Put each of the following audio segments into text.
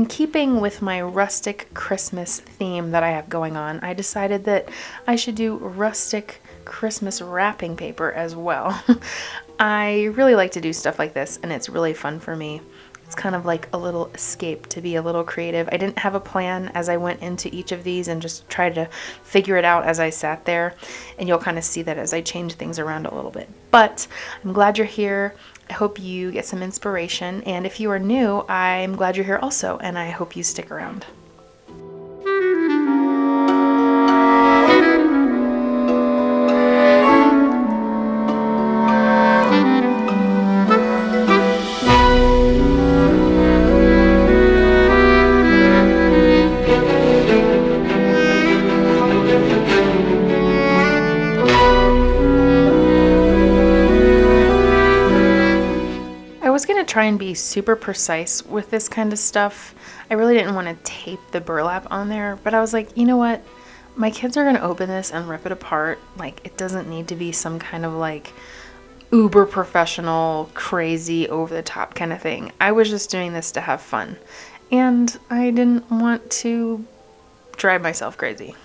In keeping with my rustic Christmas theme that I have going on, I decided that I should do rustic Christmas wrapping paper as well. I really like to do stuff like this, and it's really fun for me. It's kind of like a little escape to be a little creative. I didn't have a plan as I went into each of these and just tried to figure it out as I sat there, and you'll kind of see that as I change things around a little bit. But I'm glad you're here. I hope you get some inspiration, and if you are new, I'm glad you're here also, and I hope you stick around. Try and be super precise with this kind of stuff. I really didn't want to tape the burlap on there, but I was like, you know what? My kids are going to open this and rip it apart. Like, it doesn't need to be some kind of like uber professional, crazy, over the top kind of thing. I was just doing this to have fun, and I didn't want to drive myself crazy.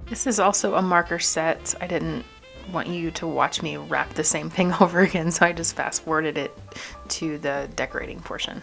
This is also a marker set. I didn't want you to watch me wrap the same thing over again, so I just fast forwarded it to the decorating portion.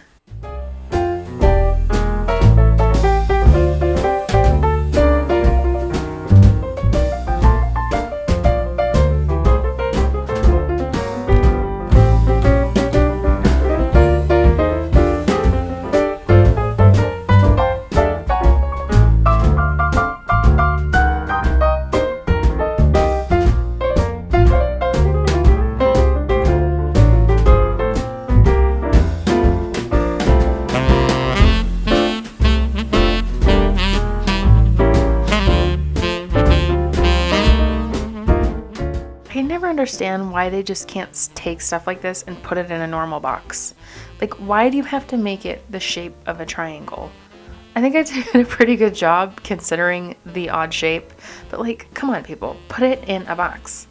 Understand why they just can't take stuff like this and put it in a normal box. Like, why do you have to make it the shape of a triangle? I think I did a pretty good job considering the odd shape, but like, come on people, put it in a box.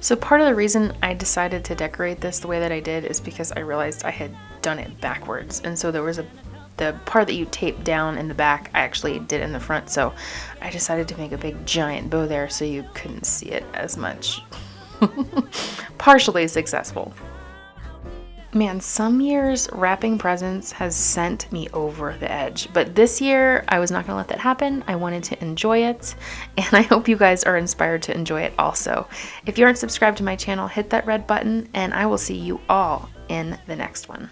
So part of the reason I decided to decorate this the way that I did is because I realized I had done it backwards. And so there was the part that you tape down in the back, I actually did in the front. So I decided to make a big giant bow there so you couldn't see it as much. Partially successful. Man, some years wrapping presents has sent me over the edge, but this year I was not gonna let that happen. I wanted to enjoy it, and I hope you guys are inspired to enjoy it also. If you aren't subscribed to my channel, hit that red button, and I will see you all in the next one.